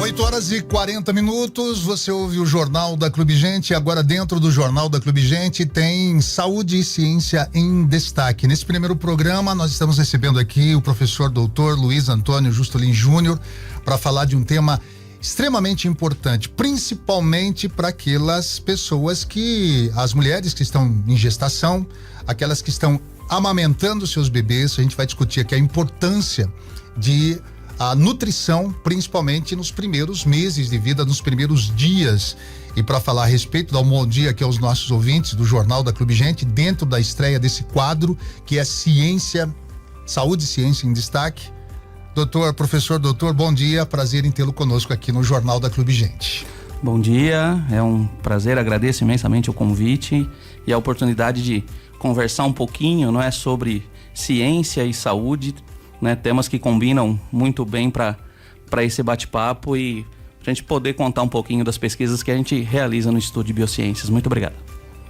8h40, você ouve o Jornal da Clube Gente. Agora dentro do Jornal da Clube Gente tem Saúde e Ciência em Destaque. Nesse primeiro programa nós estamos recebendo aqui o professor doutor Luiz Antônio Justolin Júnior para falar de um tema extremamente importante, principalmente para aquelas pessoas as mulheres que estão em gestação, aquelas que estão amamentando seus bebês. A gente vai discutir aqui a importância de a nutrição, principalmente nos primeiros meses de vida, nos primeiros dias. E para falar a respeito, dar um bom dia aqui aos nossos ouvintes do Jornal da Clube Gente, dentro da estreia desse quadro, que é Saúde e Ciência em Destaque. Professor doutor, bom dia, prazer em tê-lo conosco aqui no Jornal da Clube Gente. Bom dia, é um prazer, agradeço imensamente o convite e a oportunidade de conversar um pouquinho, não é, sobre ciência e saúde, né, temas que combinam muito bem para esse bate-papo e a gente poder contar um pouquinho das pesquisas que a gente realiza no Instituto de Biociências. Muito obrigado.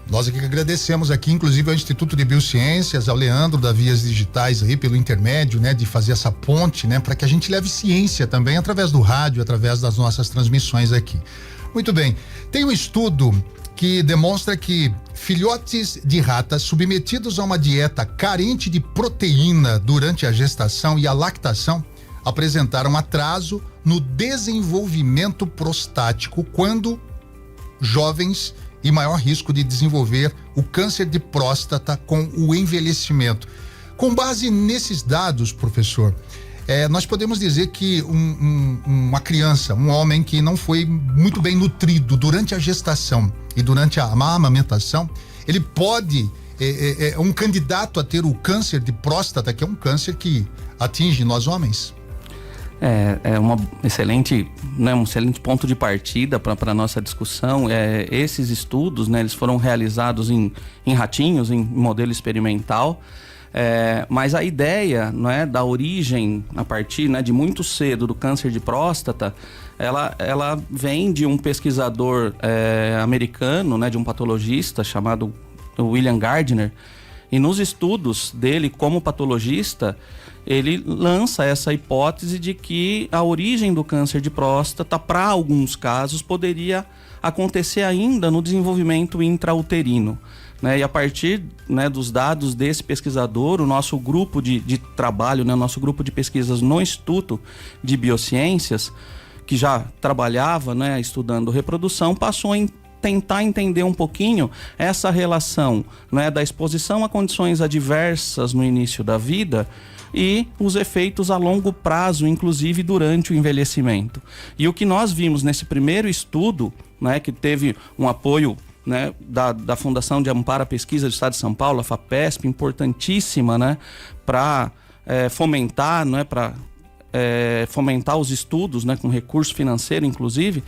Nós aqui agradecemos aqui, inclusive, ao Instituto de Biociências, ao Leandro da Vias Digitais aí, pelo intermédio, né, de fazer essa ponte, né, para que a gente leve ciência também através do rádio, através das nossas transmissões aqui. Muito bem. Tem um estudo que demonstra que filhotes de ratas submetidos a uma dieta carente de proteína durante a gestação e a lactação apresentaram atraso no desenvolvimento prostático quando jovens e maior risco de desenvolver o câncer de próstata com o envelhecimento. Com base nesses dados, professor, nós podemos dizer que uma criança, um homem que não foi muito bem nutrido durante a gestação e durante a amamentação, ele pode, um candidato a ter o câncer de próstata, que é um câncer que atinge nós homens? É uma excelente, né, um excelente ponto de partida para a nossa discussão. Esses estudos, né, eles foram realizados em ratinhos, em modelo experimental. Mas a ideia, não é, da origem a partir, né, de muito cedo do câncer de próstata, ela vem de um pesquisador americano, né, de um patologista chamado William Gardner, e nos estudos dele como patologista ele lança essa hipótese de que a origem do câncer de próstata, para alguns casos, poderia acontecer ainda no desenvolvimento intrauterino. Né? E a partir, né, dos dados desse pesquisador, o nosso grupo de trabalho, né, o nosso grupo de pesquisas no Instituto de Biociências, que já trabalhava, né, estudando reprodução, passou a tentar entender um pouquinho essa relação, né, da exposição a condições adversas no início da vida e os efeitos a longo prazo, inclusive durante o envelhecimento. E o que nós vimos nesse primeiro estudo, né, que teve um apoio, né, da Fundação de Amparo à Pesquisa do Estado de São Paulo, a FAPESP, importantíssima, né, para fomentar, né, para fomentar os estudos, né, com recurso financeiro, inclusive,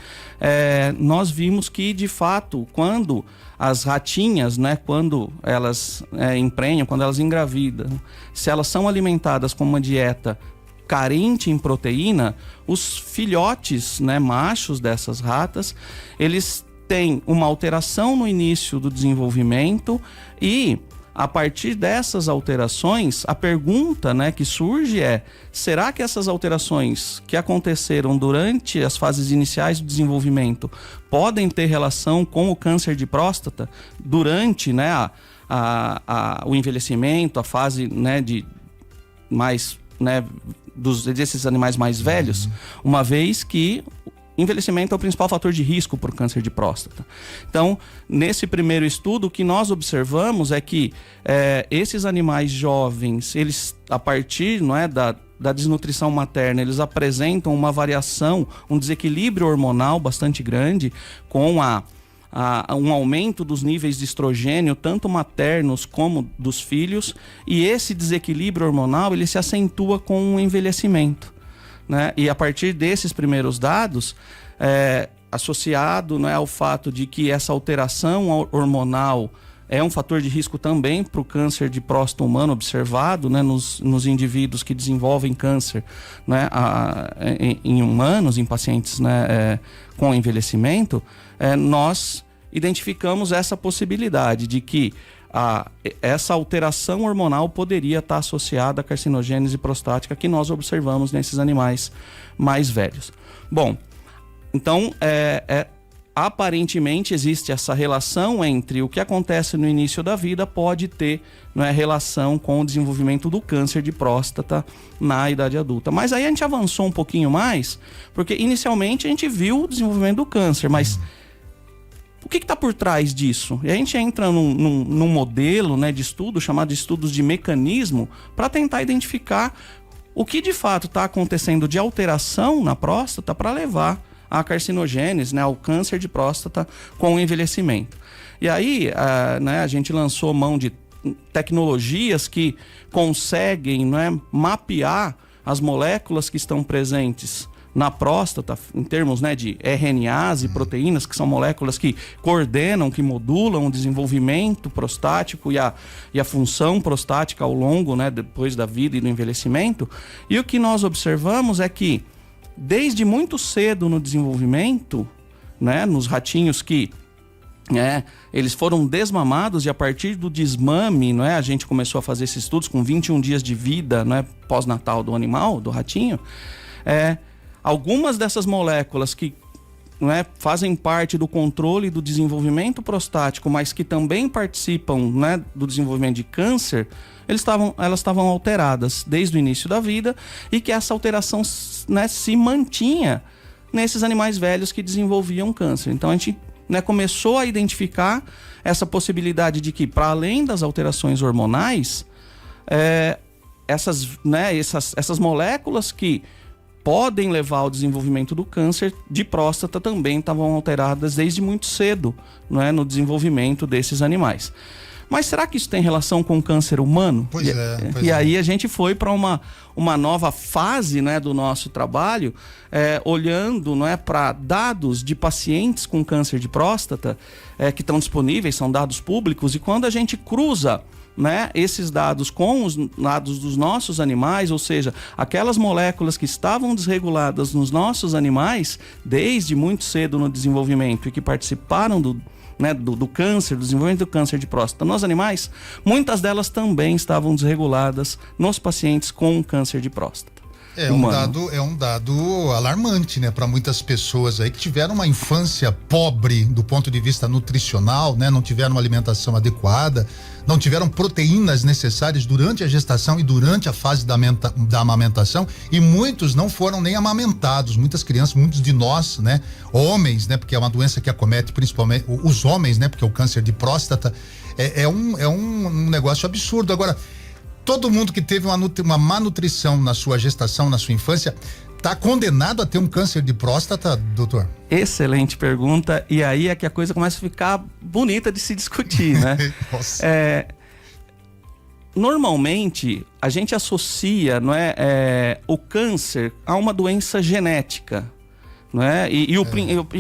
nós vimos que, de fato, quando as ratinhas, né, quando elas emprenham, quando elas engravidam, se elas são alimentadas com uma dieta carente em proteína, os filhotes, né, machos dessas ratas, eles têm uma alteração no início do desenvolvimento e, a partir dessas alterações, a pergunta, né, que surge será que essas alterações que aconteceram durante as fases iniciais do desenvolvimento podem ter relação com o câncer de próstata durante, né, o envelhecimento, a fase, né, de mais, né, desses animais mais velhos, uma vez que envelhecimento é o principal fator de risco para o câncer de próstata. Então, nesse primeiro estudo, o que nós observamos é que esses animais jovens, eles, a partir, não é, da desnutrição materna, eles apresentam uma variação, um desequilíbrio hormonal bastante grande, com um aumento dos níveis de estrogênio, tanto maternos como dos filhos, e esse desequilíbrio hormonal, ele se acentua com o envelhecimento. Né? E a partir desses primeiros dados, associado, né, ao fato de que essa alteração hormonal é um fator de risco também para o câncer de próstata humano observado, né, nos indivíduos que desenvolvem câncer, né, em humanos, em pacientes, né, com envelhecimento, nós identificamos essa possibilidade de que essa alteração hormonal poderia estar associada à carcinogênese prostática que nós observamos nesses animais mais velhos. Bom, Então, aparentemente existe essa relação entre o que acontece no início da vida pode ter, não é, relação com o desenvolvimento do câncer de próstata na idade adulta. Mas aí a gente avançou um pouquinho mais, porque inicialmente a gente viu o desenvolvimento do câncer, mas o que está por trás disso? E a gente entra num modelo, né, de estudo chamado de estudos de mecanismo para tentar identificar o que de fato está acontecendo de alteração na próstata para levar a carcinogênese, né, ao câncer de próstata com o envelhecimento. E aí, né, a gente lançou mão de tecnologias que conseguem, né, mapear as moléculas que estão presentes na próstata, em termos, né, de RNAs e proteínas, que são moléculas que coordenam, que modulam o desenvolvimento prostático e a função prostática ao longo, né, depois da vida e do envelhecimento. E o que nós observamos é que desde muito cedo no desenvolvimento, né, nos ratinhos que eles foram desmamados, e a partir do desmame, né, a gente começou a fazer esses estudos com 21 dias de vida, né, pós-natal do animal, do ratinho, algumas dessas moléculas que, né, fazem parte do controle do desenvolvimento prostático, mas que também participam, né, do desenvolvimento de câncer, elas estavam alteradas desde o início da vida, e que essa alteração, né, se mantinha nesses animais velhos que desenvolviam câncer. Então a gente, né, começou a identificar essa possibilidade de que, para além das alterações hormonais, essas moléculas que podem levar ao desenvolvimento do câncer de próstata também estavam alteradas desde muito cedo, não é, no desenvolvimento desses animais. Mas será que isso tem relação com o câncer humano? Pois é. Aí a gente foi para uma nova fase, né, do nosso trabalho, olhando, não é, para dados de pacientes com câncer de próstata que estão disponíveis, são dados públicos, e quando a gente cruza, né, esses dados com os dados dos nossos animais, ou seja, aquelas moléculas que estavam desreguladas nos nossos animais desde muito cedo no desenvolvimento e que participaram do câncer, do desenvolvimento do câncer de próstata nos animais, muitas delas também estavam desreguladas nos pacientes com câncer de próstata. É um dado alarmante, né, para muitas pessoas aí que tiveram uma infância pobre do ponto de vista nutricional, né, não tiveram uma alimentação adequada, não tiveram proteínas necessárias durante a gestação e durante a fase da amamentação, e muitos não foram nem amamentados, muitas crianças, muitos de nós, né, homens, né, porque é uma doença que acomete principalmente os homens, né, porque o câncer de próstata é um negócio absurdo. Agora, todo mundo que teve uma má nutrição na sua gestação, na sua infância, está condenado a ter um câncer de próstata, doutor? Excelente pergunta, e aí é que a coisa começa a ficar bonita de se discutir, né? Nossa. Normalmente, a gente associa, não é, o câncer a uma doença genética, não é? E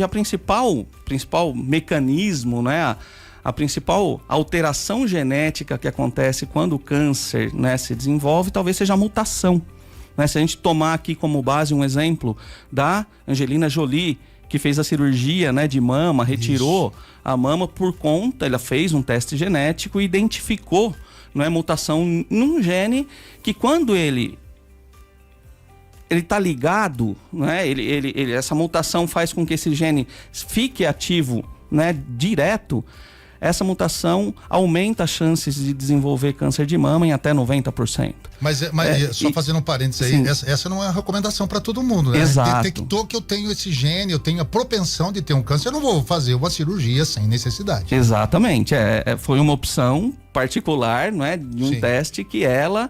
a principal mecanismo, né, a principal alteração genética que acontece quando o câncer, né, se desenvolve, talvez seja a mutação. Né? Se a gente tomar aqui como base um exemplo da Angelina Jolie, que fez a cirurgia, né, de mama, retirou a mama por conta, ela fez um teste genético e identificou, né, mutação num gene que, quando ele está ligado, né, essa mutação faz com que esse gene fique ativo, né, direto. Essa mutação aumenta as chances de desenvolver câncer de mama em até 90%. Mas só fazendo um parênteses aí, essa não é uma recomendação para todo mundo, né? Exato. Detectou que eu tenho esse gene, eu tenho a propensão de ter um câncer, eu não vou fazer uma cirurgia sem necessidade. Exatamente, foi uma opção particular, né, de um teste que ela,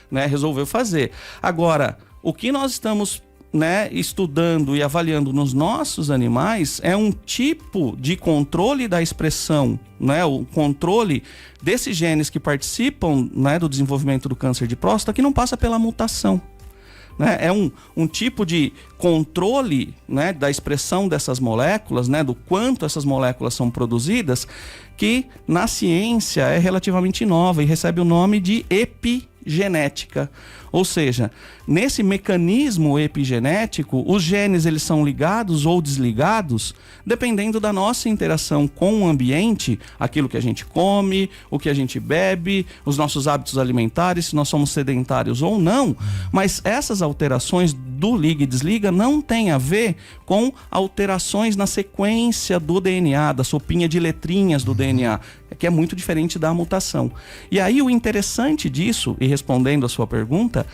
né, resolveu fazer. Agora, o que nós estamos, né, estudando e avaliando nos nossos animais é um tipo de controle da expressão, né, o controle desses genes que participam, né, do desenvolvimento do câncer de próstata, que não passa pela mutação. Né? É um tipo de controle, né, da expressão dessas moléculas, né, do quanto essas moléculas são produzidas, que na ciência é relativamente nova e recebe o nome de epigenética. epigenética. Ou seja, nesse mecanismo epigenético, os genes eles são ligados ou desligados dependendo da nossa interação com o ambiente, aquilo que a gente come, o que a gente bebe, os nossos hábitos alimentares, se nós somos sedentários ou não. Mas essas alterações do liga e desliga não têm a ver com alterações na sequência do DNA, da sopinha de letrinhas do DNA, que é muito diferente da mutação. E aí o interessante disso, e respondendo a sua pergunta,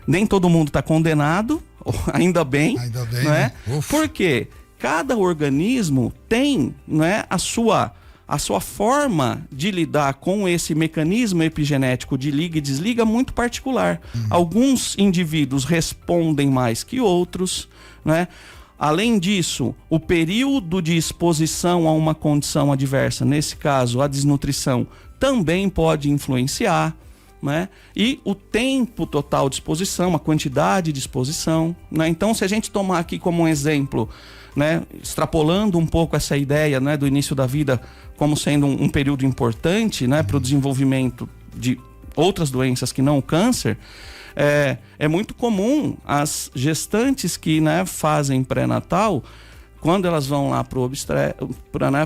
nem todo mundo está condenado, ainda bem, não é? Porque cada organismo tem, não é, a sua forma de lidar com esse mecanismo epigenético de liga e desliga muito particular. Alguns indivíduos respondem mais que outros, né? Além disso, o período de exposição a uma condição adversa, nesse caso a desnutrição, também pode influenciar, né? E o tempo total de exposição, a quantidade de exposição, né? Então, se a gente tomar aqui como um exemplo, né, extrapolando um pouco essa ideia, né, do início da vida como sendo um período importante, né, para o desenvolvimento de outras doenças que não o câncer, é muito comum as gestantes que, né, fazem pré-natal, quando elas vão lá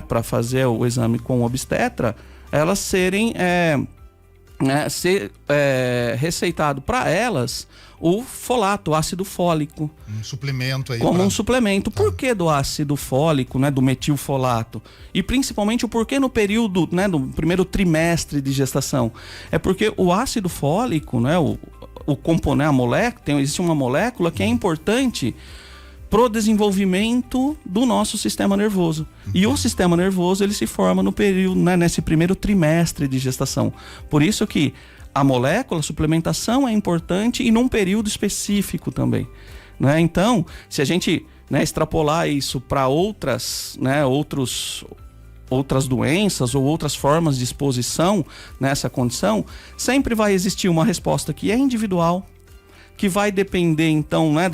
para fazer o exame com o obstetra, elas serem receitado para elas o folato, o ácido fólico. Um suplemento aí. Como um suplemento. Por que do ácido fólico, né, do metilfolato? E principalmente o porquê no período, né, do primeiro trimestre de gestação? É porque o ácido fólico, né, o componente, a molécula, existe uma molécula que é importante pro desenvolvimento do nosso sistema nervoso. E o sistema nervoso, ele se forma no período, né, nesse primeiro trimestre de gestação. Por isso que a molécula, a suplementação é importante e num período específico também, né? Então, se a gente, né, extrapolar isso para outras, né, outras doenças ou outras formas de exposição nessa condição, sempre vai existir uma resposta que é individual, que vai depender então, né,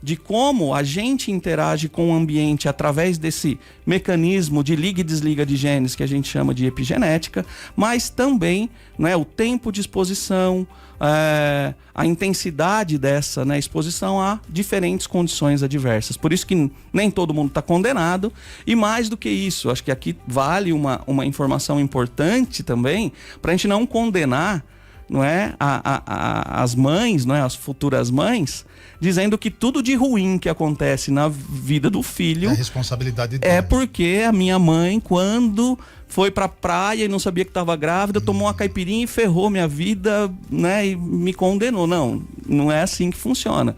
de como a gente interage com o ambiente através desse mecanismo de liga e desliga de genes que a gente chama de epigenética, mas também, né, o tempo de exposição, a intensidade dessa, né, exposição a diferentes condições adversas. Por isso que nem todo mundo está condenado. E mais do que isso, acho que aqui vale uma informação importante também, para a gente não condenar, não é, as mães, não é, as futuras mães, dizendo que tudo de ruim que acontece na vida do filho é responsabilidade dela. É porque a minha mãe, quando foi pra praia e não sabia que estava grávida, tomou uma caipirinha e ferrou minha vida, né, e me condenou. Não é assim que funciona.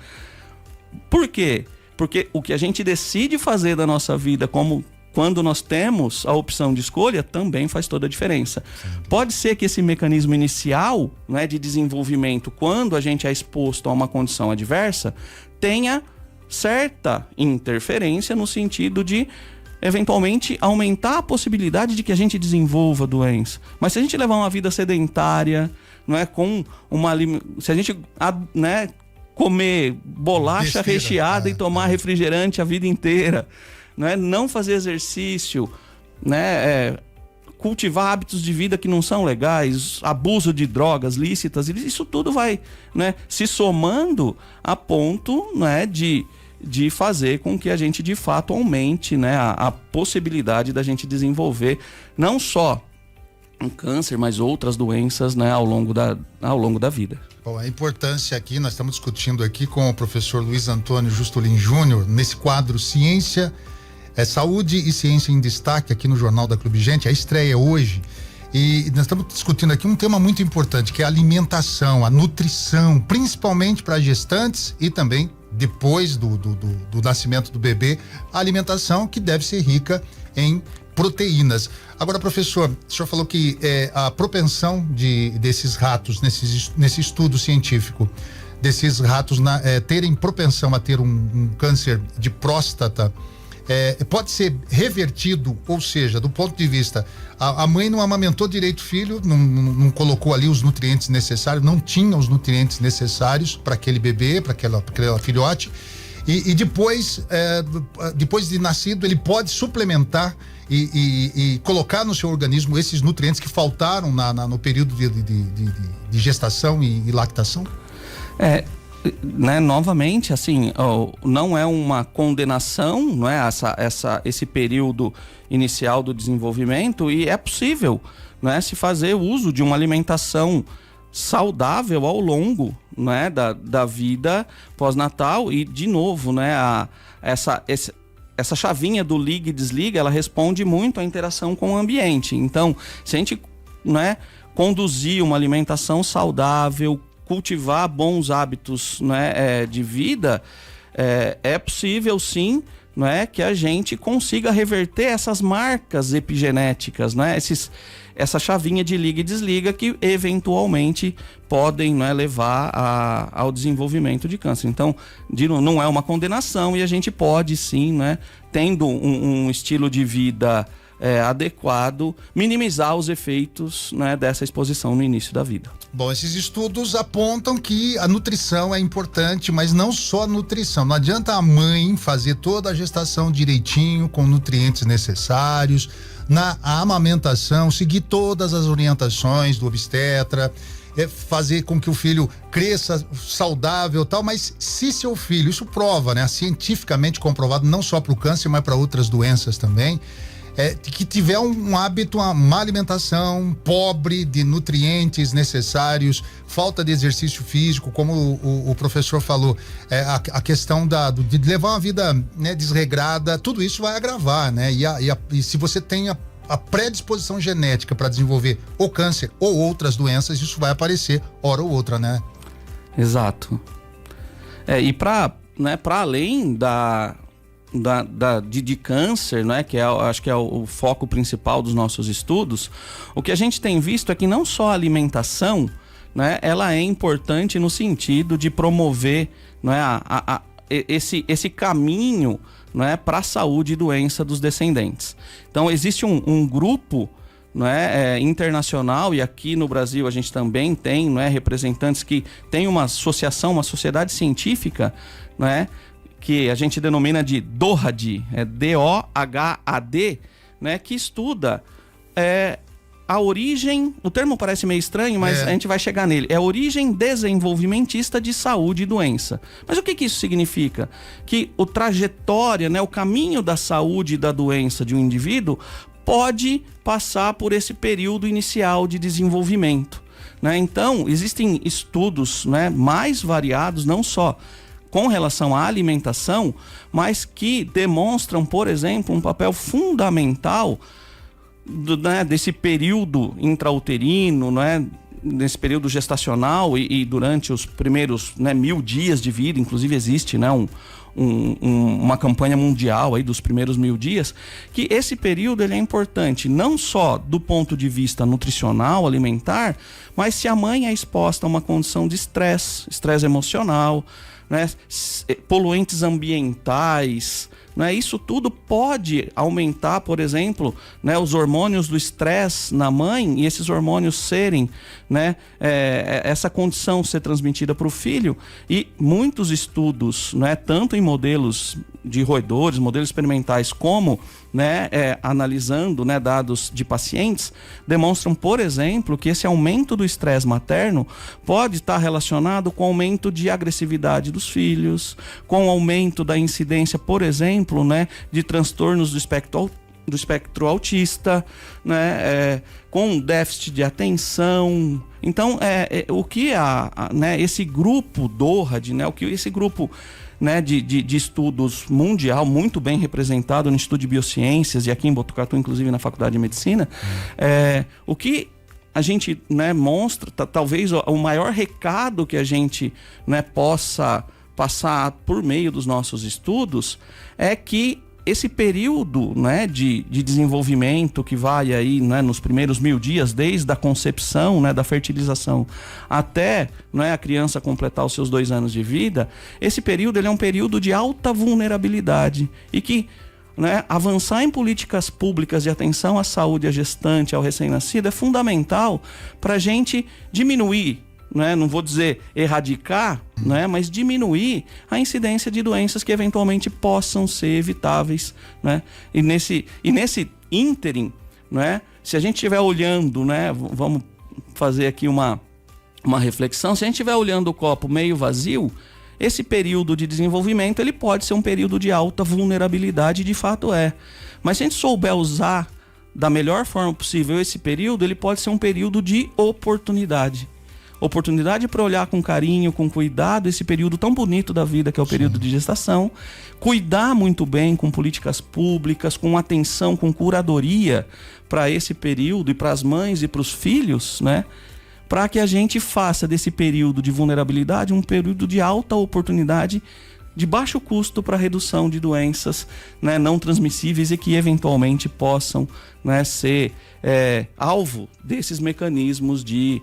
Por quê? Porque o que a gente decide fazer da nossa vida, como quando nós temos a opção de escolha, também faz toda a diferença. Sim. Pode ser que esse mecanismo inicial, né, de desenvolvimento, quando a gente é exposto a uma condição adversa, tenha certa interferência no sentido de, eventualmente, aumentar a possibilidade de que a gente desenvolva a doença. Mas se a gente levar uma vida sedentária, não é, se a gente, né, comer bolacha recheada e tomar refrigerante a vida inteira, não fazer exercício, né, cultivar hábitos de vida que não são legais, abuso de drogas lícitas, isso tudo vai, né, se somando a ponto, né, de fazer com que a gente de fato aumente, né, a possibilidade da gente desenvolver não só um câncer, mas outras doenças, né, ao longo da vida. Bom, a importância aqui, nós estamos discutindo aqui com o professor Luiz Antônio Justolin Júnior, nesse quadro Ciência, Saúde e Ciência em Destaque aqui no Jornal da Clube Gente, a estreia hoje, e nós estamos discutindo aqui um tema muito importante, que é a alimentação, a nutrição, principalmente para gestantes e também depois do nascimento do bebê, a alimentação que deve ser rica em proteínas. Agora, professor, o senhor falou que a propensão desses ratos, nesse estudo científico, desses ratos terem propensão a ter um câncer de próstata, pode ser revertido, ou seja, do ponto de vista, a mãe não amamentou direito o filho, não colocou ali os nutrientes necessários, não tinha os nutrientes necessários para aquele bebê, para aquela filhote, E depois de nascido, ele pode suplementar e colocar no seu organismo esses nutrientes que faltaram no período de gestação e lactação? Né, novamente, assim, não é uma condenação, não é esse período inicial do desenvolvimento, e é possível, né, se fazer uso de uma alimentação saudável ao longo, né, da vida pós-natal. E de novo, né, essa chavinha do liga e desliga, ela responde muito à interação com o ambiente. Então, se a gente, né, conduzir uma alimentação saudável, cultivar bons hábitos, né, de vida, é possível sim, né, que a gente consiga reverter essas marcas epigenéticas, né, essa chavinha de liga e desliga que eventualmente podem, né, levar ao desenvolvimento de câncer. Então, não é uma condenação, e a gente pode sim, né, tendo um estilo de vida adequado, minimizar os efeitos, né, dessa exposição no início da vida. Bom, esses estudos apontam que a nutrição é importante, mas não só a nutrição. Não adianta a mãe fazer toda a gestação direitinho, com nutrientes necessários, na amamentação, seguir todas as orientações do obstetra, fazer com que o filho cresça saudável e tal, mas se seu filho, isso prova, né, cientificamente comprovado, não só para o câncer, mas para outras doenças também, que tiver um hábito, uma má alimentação, pobre de nutrientes necessários, falta de exercício físico, como o professor falou, a questão de levar uma vida, né, desregrada, tudo isso vai agravar, né? E se você tem a predisposição genética para desenvolver o câncer ou outras doenças, isso vai aparecer hora ou outra, né? Exato. E para além de câncer, né, que acho que é o foco principal dos nossos estudos, o que a gente tem visto é que não só a alimentação, né, ela é importante no sentido de promover, né, esse caminho, né, para a saúde e doença dos descendentes. Então existe um grupo, né, internacional, e aqui no Brasil a gente também tem, né, representantes que tem uma associação, uma sociedade científica, né, que a gente denomina de DOHAD, DOHAD, né, que estuda a origem, o termo parece meio estranho, mas a gente vai chegar nele, é a origem desenvolvimentista de saúde e doença. Mas o que isso significa? Que o trajetória, né, o caminho da saúde e da doença de um indivíduo pode passar por esse período inicial de desenvolvimento, né? Então, existem estudos, né, mais variados, não só com relação à alimentação, mas que demonstram, por exemplo, um papel fundamental desse período intrauterino, né, nesse período gestacional e durante os primeiros, né, 1000 dias de vida. Inclusive existe, né, uma campanha mundial aí dos primeiros 1000 dias, que esse período ele é importante não só do ponto de vista nutricional, alimentar, mas se a mãe é exposta a uma condição de estresse emocional, né, poluentes ambientais, né, isso tudo pode aumentar, por exemplo, né, os hormônios do estresse na mãe, e esses hormônios serem, né, essa condição ser transmitida para o filho. E muitos estudos, né, tanto em modelos de roedores, modelos experimentais, como, né, analisando, né, dados de pacientes, demonstram, por exemplo, que esse aumento do estresse materno pode estar relacionado com o aumento de agressividade dos filhos, com o aumento da incidência, por exemplo, né, de transtornos do espectro autista, né, com déficit de atenção. Então, o que né, esse grupo DOHAD, né, o que esse grupo, né, de estudos mundial, muito bem representado no Instituto de Biociências e aqui em Botucatu, inclusive na Faculdade de Medicina, o que a gente, né, mostra, talvez o maior recado que a gente, né, possa passar por meio dos nossos estudos é que esse período, né, de desenvolvimento que vai aí, né, nos primeiros 1000 dias, desde a concepção, né, da fertilização até, né, a criança completar os seus 2 anos de vida, esse período ele é um período de alta vulnerabilidade e que, né, avançar em políticas públicas de atenção à saúde, à gestante, ao recém-nascido é fundamental para a gente diminuir, né, não vou dizer erradicar, né, mas diminuir a incidência de doenças que eventualmente possam ser evitáveis, né? E nesse ínterim, né, se a gente estiver olhando, né, vamos fazer aqui uma reflexão, se a gente estiver olhando o copo meio vazio, esse período de desenvolvimento ele pode ser um período de alta vulnerabilidade, de fato é. Mas se a gente souber usar da melhor forma possível esse período, ele pode ser um período de oportunidade. Oportunidade para olhar com carinho, com cuidado, esse período tão bonito da vida que é o período de gestação, cuidar muito bem com políticas públicas, com atenção, com curadoria para esse período e para as mães e para os filhos, né? Para que a gente faça desse período de vulnerabilidade um período de alta oportunidade, de baixo custo para redução de doenças, né, não transmissíveis e que eventualmente possam, né, ser alvo desses mecanismos de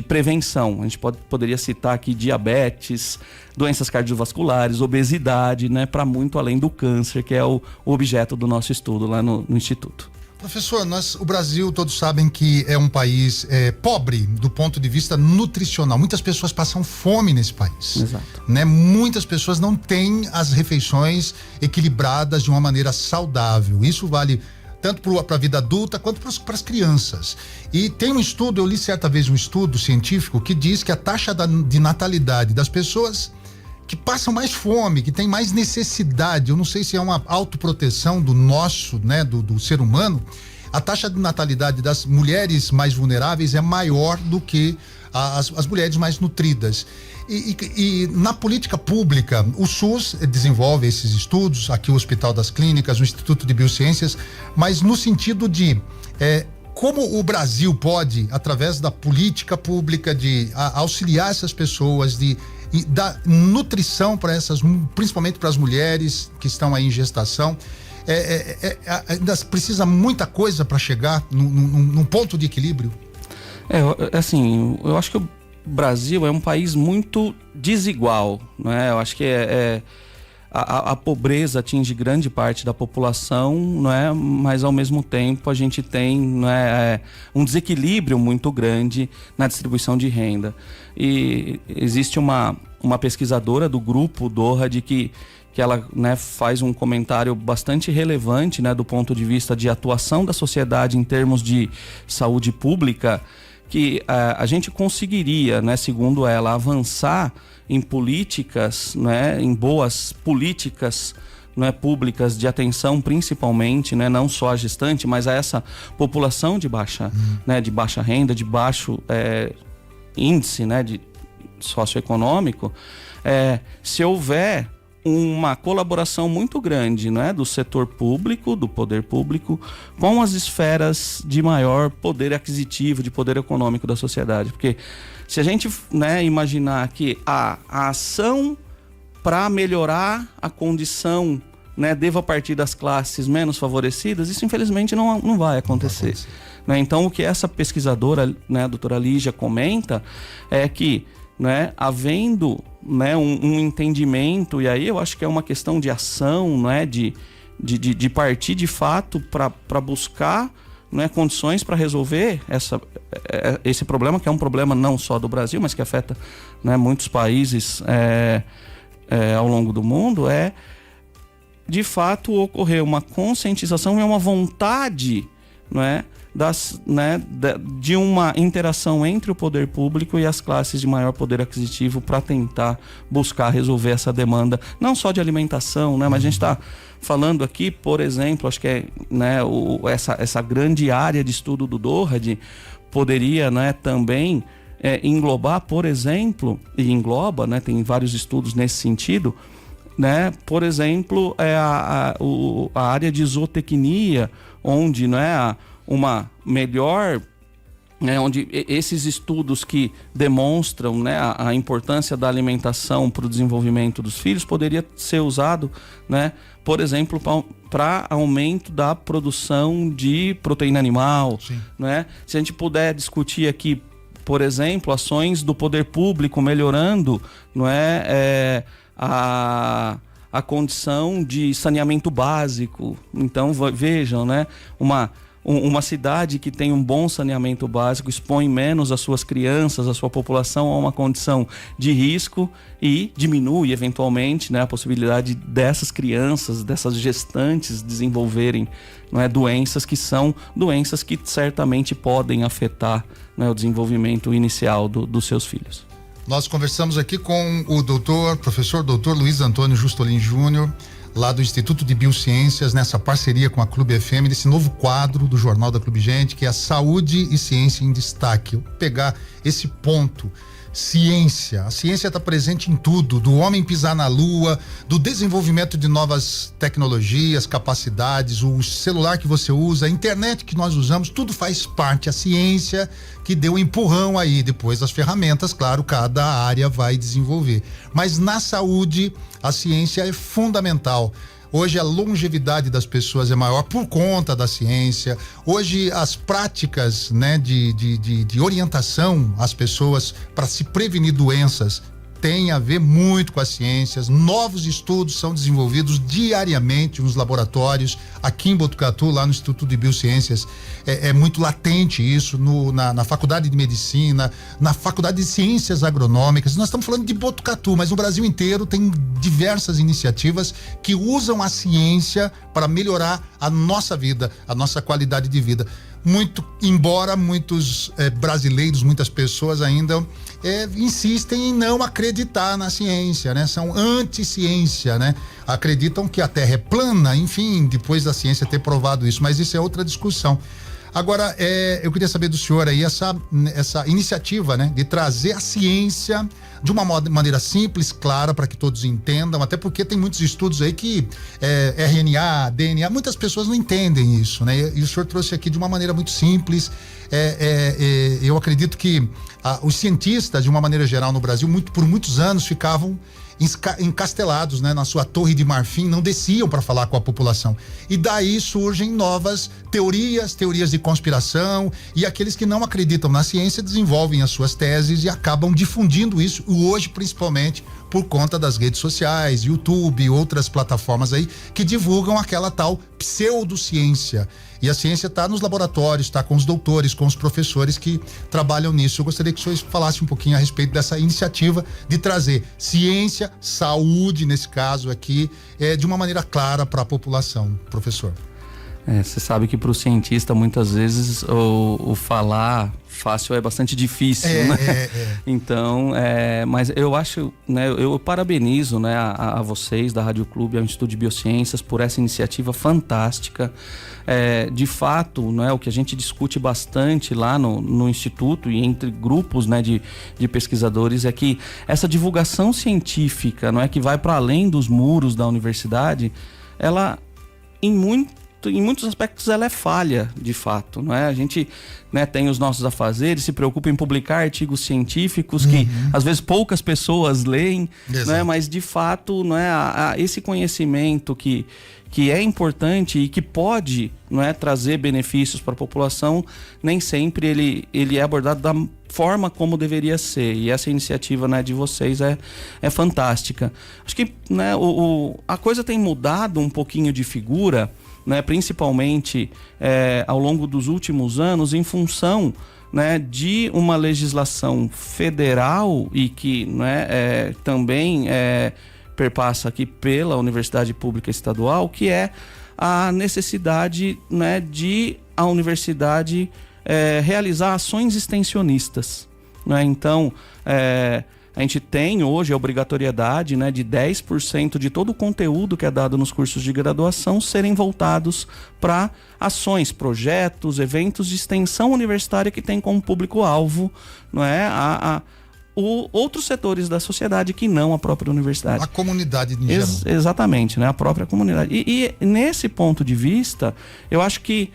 prevenção. A gente poderia citar aqui diabetes, doenças cardiovasculares, obesidade, né, para muito além do câncer, que é o objeto do nosso estudo lá no Instituto. Professor, o Brasil, todos sabem que é um país pobre do ponto de vista nutricional. Muitas pessoas passam fome nesse país. Exato. Né? Muitas pessoas não têm as refeições equilibradas de uma maneira saudável. Isso vale tanto para a vida adulta quanto para as crianças. E tem um estudo, eu li certa vez um estudo científico que diz que a taxa de natalidade das pessoas que passam mais fome, que tem mais necessidade, eu não sei se é uma autoproteção do nosso, né, do ser humano, a taxa de natalidade das mulheres mais vulneráveis é maior do que as mulheres mais nutridas. E na política pública, o SUS desenvolve esses estudos, aqui o Hospital das Clínicas, o Instituto de Biociências, mas no sentido de como o Brasil pode, através da política pública, de auxiliar essas pessoas, e dar nutrição para essas, principalmente para as mulheres que estão aí em gestação. Ainda precisa muita coisa para chegar num ponto de equilíbrio. Assim, eu acho que o Brasil é um país muito desigual, né? Eu acho que a pobreza atinge grande parte da população, não é? Mas ao mesmo tempo a gente tem, não é, um desequilíbrio muito grande na distribuição de renda. E existe uma pesquisadora do grupo Dohad que ela, né, faz um comentário bastante relevante, né, do ponto de vista de atuação da sociedade em termos de saúde pública, que a gente conseguiria, né, segundo ela, avançar em políticas, né, em boas políticas, né, públicas de atenção principalmente, né, não só a gestante, mas a essa população de baixa, né, de baixa renda, de baixo índice, né, de socioeconômico, se houver uma colaboração muito grande, né, do setor público, do poder público, com as esferas de maior poder aquisitivo, de poder econômico da sociedade. Porque se a gente, né, imaginar que a ação para melhorar a condição, né, deva partir das classes menos favorecidas, isso infelizmente não vai acontecer. Né? Então o que essa pesquisadora, né, a doutora Lígia, comenta é que, né, havendo, né, um entendimento, e aí eu acho que é uma questão de ação, né, de partir de fato para buscar, né, condições para resolver esse problema, que é um problema não só do Brasil, mas que afeta, né, muitos países ao longo do mundo, de fato ocorrer uma conscientização e uma vontade, não é, de uma interação entre o poder público e as classes de maior poder aquisitivo para tentar buscar resolver essa demanda, não só de alimentação, né, mas a gente está falando aqui, por exemplo, acho que né, essa grande área de estudo do Dohad poderia, né, também englobar, por exemplo, e engloba, né, tem vários estudos nesse sentido, né, por exemplo, a área de zootecnia, onde, né, uma melhor, né, onde esses estudos que demonstram, né, a importância da alimentação para o desenvolvimento dos filhos poderia ser usado, né, por exemplo, para aumento da produção de proteína animal, né? Se a gente puder discutir aqui, por exemplo, ações do poder público melhorando, não é, a condição de saneamento básico. Então vejam, né, uma cidade que tem um bom saneamento básico expõe menos as suas crianças, a sua população a uma condição de risco e diminui eventualmente, né, a possibilidade dessas crianças, dessas gestantes desenvolverem, não é, doenças que são doenças que certamente podem afetar, né, o desenvolvimento inicial dos seus filhos. Nós conversamos aqui com o professor doutor Luiz Antônio Justolin Júnior, lá do Instituto de Biociências, nessa parceria com a Clube FM, desse novo quadro do Jornal da Clube Gente, que é a Saúde e Ciência em Destaque. Eu vou pegar esse ponto. Ciência. A ciência está presente em tudo, do homem pisar na lua, do desenvolvimento de novas tecnologias, capacidades, o celular que você usa, a internet que nós usamos, tudo faz parte. A ciência que deu um empurrão aí, depois as ferramentas, claro, cada área vai desenvolver. Mas na saúde, a ciência é fundamental. Hoje a longevidade das pessoas é maior por conta da ciência. Hoje as práticas, né, de orientação às pessoas para se prevenir doenças tem a ver muito com as ciências. Novos estudos são desenvolvidos diariamente nos laboratórios. Aqui em Botucatu, lá no Instituto de Biociências, é muito latente isso, na Faculdade de Medicina, na Faculdade de Ciências Agronômicas. Nós estamos falando de Botucatu, mas no Brasil inteiro tem diversas iniciativas que usam a ciência para melhorar a nossa vida, a nossa qualidade de vida. Embora muitos brasileiros, muitas pessoas ainda insistem em não acreditar na ciência, né? São anti-ciência, né? Acreditam que a Terra é plana, enfim, depois da ciência ter provado isso, mas isso é outra discussão. Agora, eu queria saber do senhor aí essa iniciativa, né, de trazer a ciência de uma maneira simples, clara, para que todos entendam, até porque tem muitos estudos aí que RNA, DNA, muitas pessoas não entendem isso, né? E o senhor trouxe aqui de uma maneira muito simples. Eu acredito que os cientistas, de uma maneira geral no Brasil, por muitos anos ficavam encastelados, né, na sua torre de marfim, não desciam para falar com a população. E daí surgem novas teorias de conspiração, e aqueles que não acreditam na ciência desenvolvem as suas teses e acabam difundindo isso, hoje principalmente por conta das redes sociais, YouTube e outras plataformas aí que divulgam aquela tal pseudociência. E a ciência está nos laboratórios, está com os doutores, com os professores que trabalham nisso. Eu gostaria que o senhor falasse um pouquinho a respeito dessa iniciativa de trazer ciência, saúde, nesse caso aqui, de uma maneira clara para a população, professor. Você sabe que para o cientista muitas vezes o falar fácil é bastante difícil, né? Então, mas eu acho, né, eu parabenizo, né, a vocês da Rádio Clube, ao Instituto de Biociências por essa iniciativa fantástica. De fato, né, o que a gente discute bastante lá no Instituto e entre grupos, né, de pesquisadores é que essa divulgação científica, não é, que vai para além dos muros da universidade, ela em muitos aspectos ela é falha, de fato, não é? A gente, né, tem os nossos afazeres, se preocupa em publicar artigos científicos que às vezes poucas pessoas leem, né? Mas de fato, não é, esse conhecimento que é importante e que pode, não é, trazer benefícios para a população, nem sempre ele é abordado da forma como deveria ser. E essa iniciativa, né, de vocês é fantástica. Acho que, né, a coisa tem mudado um pouquinho de figura, né, principalmente ao longo dos últimos anos, em função, né, de uma legislação federal e que, né, também perpassa aqui pela Universidade Pública Estadual, que é a necessidade, né, de a universidade realizar ações extensionistas, né? Então, a gente tem hoje a obrigatoriedade, né, de 10% de todo o conteúdo que é dado nos cursos de graduação serem voltados para ações, projetos, eventos de extensão universitária que tem como público-alvo, não é, outros setores da sociedade que não a própria universidade. A comunidade em geral. Exatamente, né? A própria comunidade. E nesse ponto de vista, eu acho que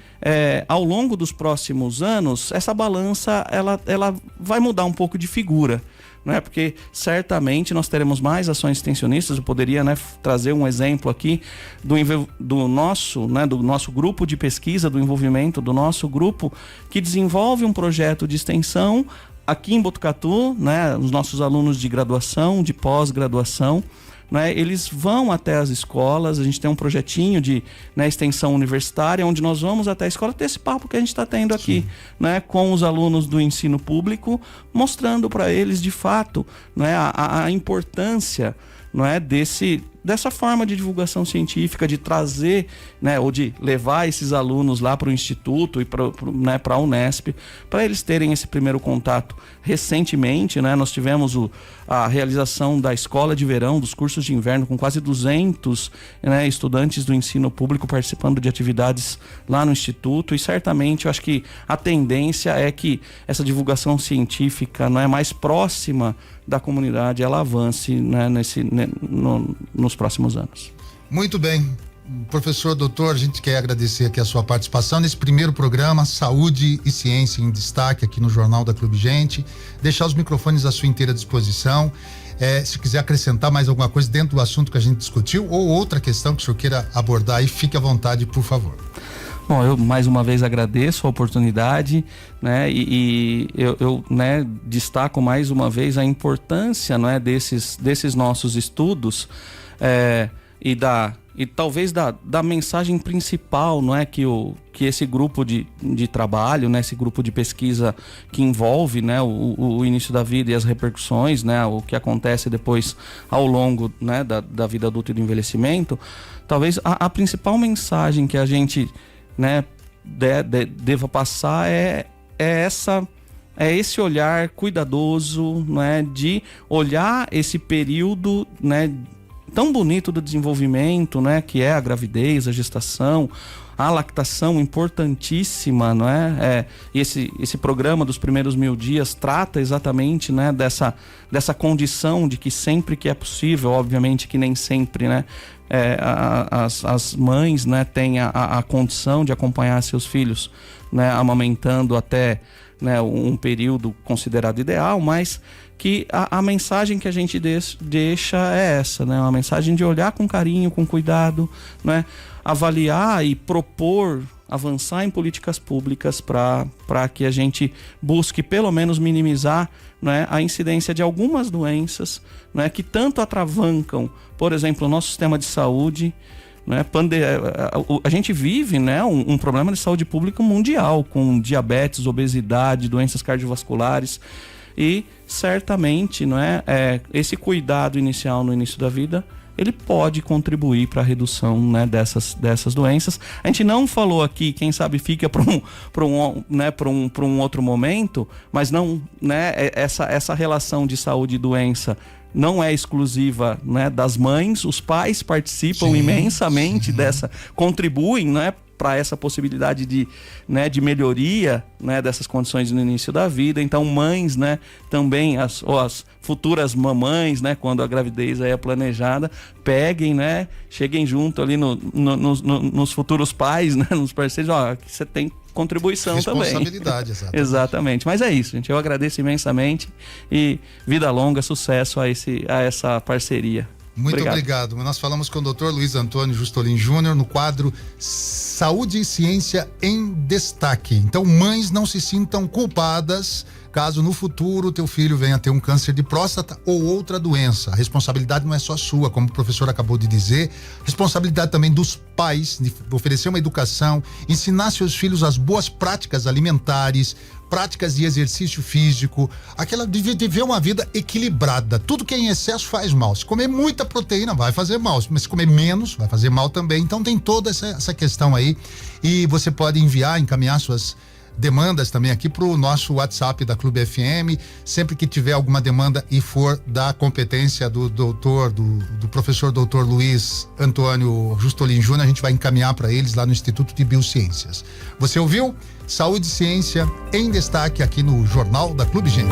ao longo dos próximos anos, essa balança ela vai mudar um pouco de figura, não é? Porque certamente nós teremos mais ações extensionistas. Eu poderia, né, trazer um exemplo aqui do nosso grupo de pesquisa, do envolvimento do nosso grupo que desenvolve um projeto de extensão aqui em Botucatu, né, os nossos alunos de graduação, de pós-graduação, né, eles vão até as escolas. A gente tem um projetinho de, né, extensão universitária, onde nós vamos até a escola ter esse papo que a gente está tendo aqui, né, com os alunos do ensino público, mostrando para eles de fato, né, a importância, não é, dessa forma de divulgação científica, de trazer, né, ou de levar esses alunos lá para o Instituto e para a Unesp, para eles terem esse primeiro contato. Recentemente, né, nós tivemos a realização da escola de verão, dos cursos de inverno, com quase 200, né, estudantes do ensino público participando de atividades lá no Instituto, e certamente eu acho que a tendência é que essa divulgação científica, não é, mais próxima da comunidade, ela avance, né, nos próximos anos. Muito bem. Professor, doutor, a gente quer agradecer aqui a sua participação nesse primeiro programa Saúde e Ciência em Destaque aqui no Jornal da Clube Gente. Deixar os microfones à sua inteira disposição. Se quiser acrescentar mais alguma coisa dentro do assunto que a gente discutiu ou outra questão que o senhor queira abordar aí, fique à vontade, por favor. Bom, eu mais uma vez agradeço a oportunidade, né, e eu né, destaco mais uma vez a importância, né, desses nossos estudos, e talvez da mensagem principal, não é, que esse grupo de trabalho, né, esse grupo de pesquisa que envolve, né, o início da vida e as repercussões, né, o que acontece depois ao longo, né, da vida adulta e do envelhecimento. Talvez a principal mensagem que a gente, né, deva passar é esse olhar cuidadoso, né, de olhar esse período, né, tão bonito do desenvolvimento, né, que é a gravidez, a gestação, a lactação, importantíssima, não é? E esse programa dos primeiros 1000 dias trata exatamente, né, dessa condição de que sempre que é possível, obviamente que nem sempre, né, as mães, né, têm a condição de acompanhar seus filhos, né, amamentando até, né, um período considerado ideal, mas que a mensagem que a gente deixa é essa, né, uma mensagem de olhar com carinho, com cuidado, né, avaliar e propor, avançar em políticas públicas para que a gente busque pelo menos minimizar, né, a incidência de algumas doenças, né, que tanto atravancam, por exemplo, o nosso sistema de saúde, né, a gente vive, né, um problema de saúde pública mundial, com diabetes, obesidade, doenças cardiovasculares, e certamente, não é, esse cuidado inicial no início da vida, ele pode contribuir para a redução, né, dessas doenças. A gente não falou aqui, quem sabe fica para um outro momento, mas não, né, essa relação de saúde e doença não é exclusiva, né, das mães. Os pais participam imensamente dessa, contribuem, né, para essa possibilidade de melhoria, né, dessas condições no início da vida. Então, mães, né, também as futuras mamães, né, quando a gravidez é planejada, peguem, né, cheguem junto ali nos futuros pais, né, nos parceiros, que você tem contribuição também. Responsabilidade, exatamente. Exatamente. Mas é isso, gente. Eu agradeço imensamente e vida longa, sucesso a essa parceria. Muito obrigado. Nós falamos com o Dr. Luiz Antônio Justolin Júnior no quadro Saúde e Ciência em Destaque. Então, mães, não se sintam culpadas caso no futuro teu filho venha a ter um câncer de próstata ou outra doença. A responsabilidade não é só sua, como o professor acabou de dizer, responsabilidade também dos pais de oferecer uma educação, ensinar seus filhos as boas práticas alimentares, práticas de exercício físico, aquela de viver uma vida equilibrada. Tudo que é em excesso faz mal. Se comer muita proteína vai fazer mal, mas se comer menos vai fazer mal também. Então tem toda essa questão aí, e você pode encaminhar suas demandas também aqui para o nosso WhatsApp da Clube FM, sempre que tiver alguma demanda e for da competência do professor doutor Luiz Antônio Justolin Júnior, a gente vai encaminhar para eles lá no Instituto de Biociências. Você ouviu? Saúde e Ciência em Destaque aqui no Jornal da Clube Gente.